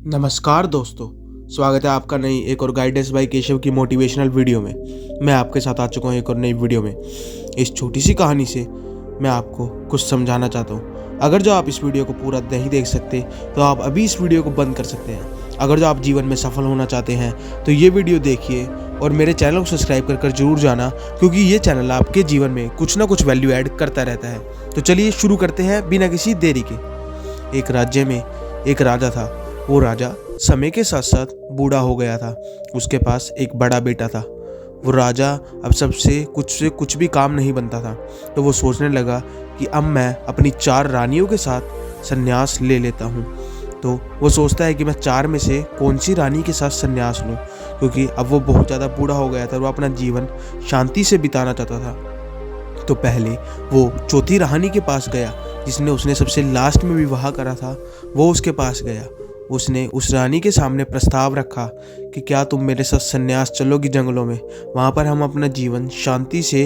नमस्कार दोस्तों, स्वागत है आपका नई एक और गाइडेंस बाय केशव की मोटिवेशनल वीडियो में। मैं आपके साथ आ चुका हूँ एक और नई वीडियो में। इस छोटी सी कहानी से मैं आपको कुछ समझाना चाहता हूँ। अगर जो आप इस वीडियो को पूरा नहीं देख सकते तो आप अभी इस वीडियो को बंद कर सकते हैं। अगर जो आप जीवन में सफल होना चाहते हैं तो ये वीडियो देखिए और मेरे चैनल को सब्सक्राइब कर जरूर जाना, क्योंकि ये चैनल आपके जीवन में कुछ ना कुछ वैल्यू ऐड करता रहता है। तो चलिए शुरू करते हैं बिना किसी देरी के। एक राज्य में एक राजा था। वो राजा समय के साथ साथ बूढ़ा हो गया था। उसके पास एक बड़ा बेटा था। वो राजा अब सबसे कुछ भी काम नहीं बनता था, तो वो सोचने लगा कि अब मैं अपनी 4 रानियों के साथ संन्यास ले लेता हूँ। तो वो सोचता है कि मैं 4 में से कौन सी रानी के साथ संन्यास लूँ, क्योंकि अब वो बहुत ज़्यादा बूढ़ा हो गया था और वो अपना जीवन शांति से बिताना चाहता था। तो पहले वो चौथी रानी के पास गया, जिसने उसने सबसे लास्ट में विवाह करा था। वो उसके पास गया। उसने उस रानी के सामने प्रस्ताव रखा कि क्या तुम मेरे साथ संन्यास चलोगी जंगलों में, वहाँ पर हम अपना जीवन शांति से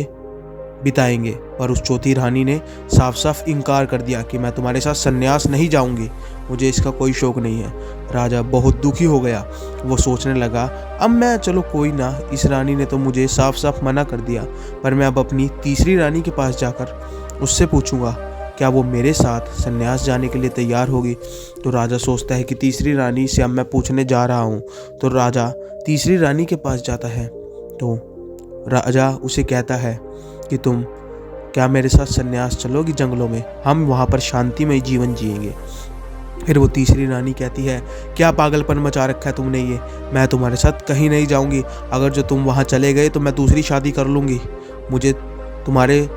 बिताएंगे। पर उस चौथी रानी ने साफ साफ इनकार कर दिया कि मैं तुम्हारे साथ संन्यास नहीं जाऊंगी, मुझे इसका कोई शौक नहीं है। राजा बहुत दुखी हो गया। वो सोचने लगा, अब मैं चलो कोई ना, इस रानी ने तो मुझे साफ साफ मना कर दिया, पर मैं अब अपनी तीसरी रानी के पास जाकर उससे पूछूंगा क्या वो मेरे साथ संन्यास जाने के लिए तैयार होगी। तो राजा सोचता है कि तीसरी रानी से अब मैं पूछने जा रहा हूँ। तो राजा तीसरी रानी के पास जाता है। तो राजा उसे कहता है कि तुम क्या मेरे साथ संन्यास चलोगी जंगलों में, हम वहाँ पर शांतिमय जीवन जिएंगे। फिर वो तीसरी रानी कहती है, क्या पागलपन मचा रखा है तुमने ये, मैं तुम्हारे साथ कहीं नहीं जाऊँगी। अगर जो तुम वहाँ चले गए तो मैं दूसरी शादी कर लूँगी, मुझे तुम्हारे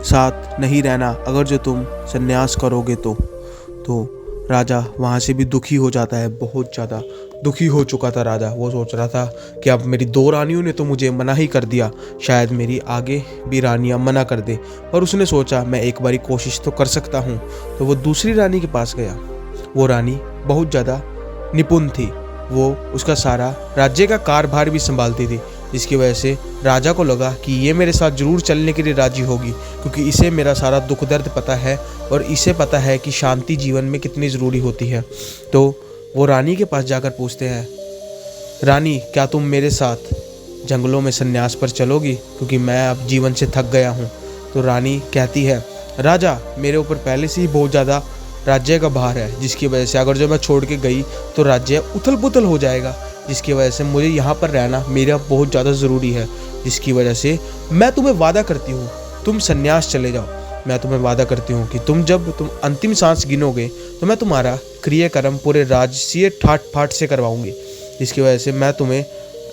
साथ नहीं रहना अगर जो तुम संन्यास करोगे तो राजा वहाँ से भी दुखी हो जाता है। बहुत ज़्यादा दुखी हो चुका था राजा। वो सोच रहा था कि अब मेरी 2 रानियों ने तो मुझे मना ही कर दिया, शायद मेरी आगे भी रानियाँ मना कर दे। पर उसने सोचा मैं एक बारी कोशिश तो कर सकता हूँ। तो वो दूसरी रानी के पास गया। वो रानी बहुत ज़्यादा निपुण थी। वो उसका सारा राज्य का कारभार भी संभालती थी, जिसकी वजह से राजा को लगा कि ये मेरे साथ ज़रूर चलने के लिए राजी होगी, क्योंकि इसे मेरा सारा दुख दर्द पता है और इसे पता है कि शांति जीवन में कितनी ज़रूरी होती है। तो वो रानी के पास जाकर पूछते हैं, रानी क्या तुम मेरे साथ जंगलों में संन्यास पर चलोगी, क्योंकि मैं अब जीवन से थक गया हूँ। तो रानी कहती है, राजा मेरे ऊपर पहले से ही बहुत ज़्यादा राज्य का भार है, जिसकी वजह से अगर जो मैं छोड़ के गई तो राज्य उथल पुथल हो जाएगा, जिसकी वजह से मुझे यहाँ पर रहना मेरा बहुत ज़्यादा ज़रूरी है। जिसकी वजह से मैं तुम्हें वादा करती हूँ तुम संन्यास चले जाओ। मैं तुम्हें वादा करती हूँ कि जब तुम अंतिम सांस गिनोगे तो मैं तुम्हारा क्रियाक्रम पूरे राजसीय ठाट फाट से करवाऊँगी, जिसकी वजह से मैं तुम्हें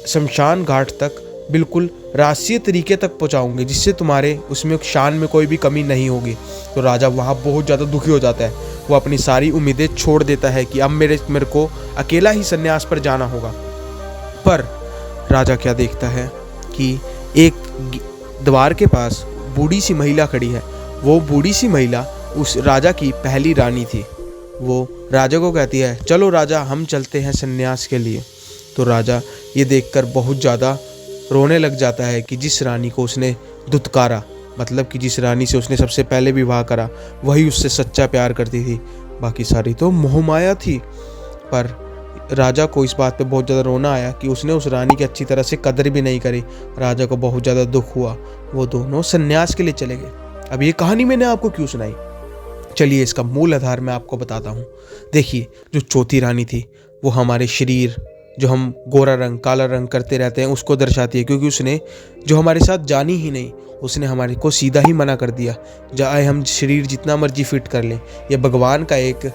शमशान घाट तक बिल्कुल राजसीय तरीके तक पहुँचाऊँगी, जिससे तुम्हारे उसमें शान में कोई भी कमी नहीं होगी। तो राजा वहाँ बहुत ज़्यादा दुखी हो जाता है। वो अपनी सारी उम्मीदें छोड़ देता है कि अब मेरे को अकेला ही संन्यास पर जाना होगा। पर राजा क्या देखता है कि एक द्वार के पास बूढ़ी सी महिला खड़ी है। वो बूढ़ी सी महिला उस राजा की पहली रानी थी। वो राजा को कहती है, चलो राजा हम चलते हैं संन्यास के लिए। तो राजा ये देखकर बहुत ज़्यादा रोने लग जाता है कि जिस रानी को उसने धुतकारा, मतलब कि जिस रानी से उसने सबसे पहले विवाह करा, वही उससे सच्चा प्यार करती थी, बाकी सारी तो मोहमाया थी। पर राजा को इस बात पे बहुत ज़्यादा रोना आया कि उसने उस रानी की अच्छी तरह से कदर भी नहीं करी। राजा को बहुत ज़्यादा दुख हुआ। वो दोनों संन्यास के लिए चले गए। अब ये कहानी मैंने आपको क्यों सुनाई, चलिए इसका मूल आधार मैं आपको बताता हूँ। देखिए, जो चौथी रानी थी वो हमारे शरीर, जो हम गोरा रंग काला रंग करते रहते हैं, उसको दर्शाती है, क्योंकि उसने जो हमारे साथ जानी ही नहीं, उसने हमारे को सीधा ही मना कर दिया। चाहे हम शरीर जितना मर्जी फिट कर लें, यह भगवान का एक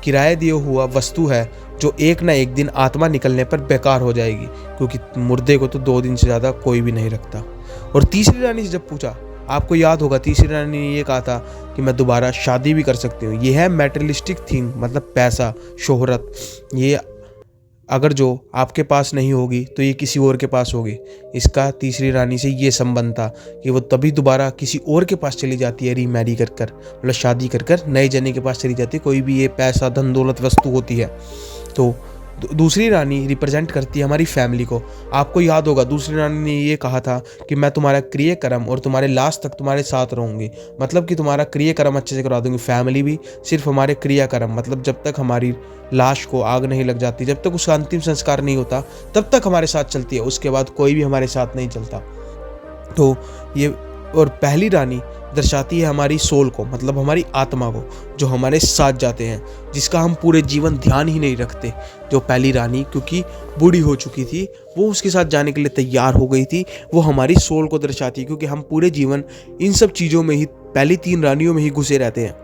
किराए दिया हुआ वस्तु है जो एक ना एक दिन आत्मा निकलने पर बेकार हो जाएगी, क्योंकि मुर्दे को तो 2 दिन से ज़्यादा कोई भी नहीं रखता। और तीसरी रानी से जब पूछा, आपको याद होगा तीसरी रानी ने ये कहा था कि मैं दोबारा शादी भी कर सकती हूँ। ये है मैटेरियलिस्टिक थिंग, मतलब पैसा, शोहरत। ये अगर जो आपके पास नहीं होगी तो ये किसी और के पास होगी। इसका तीसरी रानी से ये संबंध था कि वो तभी दोबारा किसी और के पास चली जाती है, रीमैरी कर कर, मतलब शादी कर कर नए जने के पास चली जाती है। कोई भी ये पैसा धन दौलत वस्तु होती है। तो दूसरी रानी रिप्रेजेंट करती है हमारी फैमिली को। आपको याद होगा दूसरी रानी ने ये कहा था कि मैं तुम्हारा क्रियाक्रम और तुम्हारे लास्ट तक तुम्हारे साथ रहूँगी, मतलब कि तुम्हारा क्रियाक्रम अच्छे से करवा दूंगी। फैमिली भी सिर्फ हमारे क्रियाक्रम, मतलब जब तक हमारी लाश को आग नहीं लग जाती, जब तक उसका अंतिम संस्कार नहीं होता, तब तक हमारे साथ चलती है। उसके बाद कोई भी हमारे साथ नहीं चलता। तो ये और पहली रानी दर्शाती है हमारी सोल को, मतलब हमारी आत्मा को, जो हमारे साथ जाते हैं, जिसका हम पूरे जीवन ध्यान ही नहीं रखते। जो पहली रानी क्योंकि बूढ़ी हो चुकी थी, वो उसके साथ जाने के लिए तैयार हो गई थी, वो हमारी सोल को दर्शाती है, क्योंकि हम पूरे जीवन इन सब चीज़ों में ही, पहली 3 रानियों में ही घुसे रहते हैं,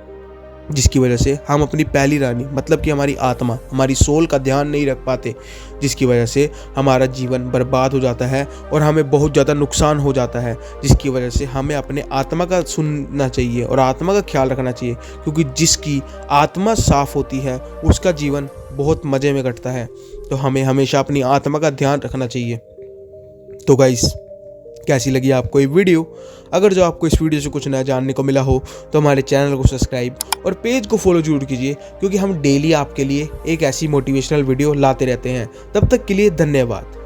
जिसकी वजह से हम अपनी पहली रानी, मतलब कि हमारी आत्मा, हमारी सोल का ध्यान नहीं रख पाते, जिसकी वजह से हमारा जीवन बर्बाद हो जाता है और हमें बहुत ज़्यादा नुकसान हो जाता है। जिसकी वजह से हमें अपने आत्मा का सुनना चाहिए और आत्मा का ख्याल रखना चाहिए, क्योंकि जिसकी आत्मा साफ होती है उसका जीवन बहुत मज़े में कटता है। तो हमें हमेशा अपनी आत्मा का ध्यान रखना चाहिए। तो गाइस, कैसी लगी आपको ये वीडियो? अगर जो आपको इस वीडियो से कुछ नया जानने को मिला हो तो हमारे चैनल को सब्सक्राइब और पेज को फॉलो जरूर कीजिए, क्योंकि हम डेली आपके लिए एक ऐसी मोटिवेशनल वीडियो लाते रहते हैं। तब तक के लिए धन्यवाद।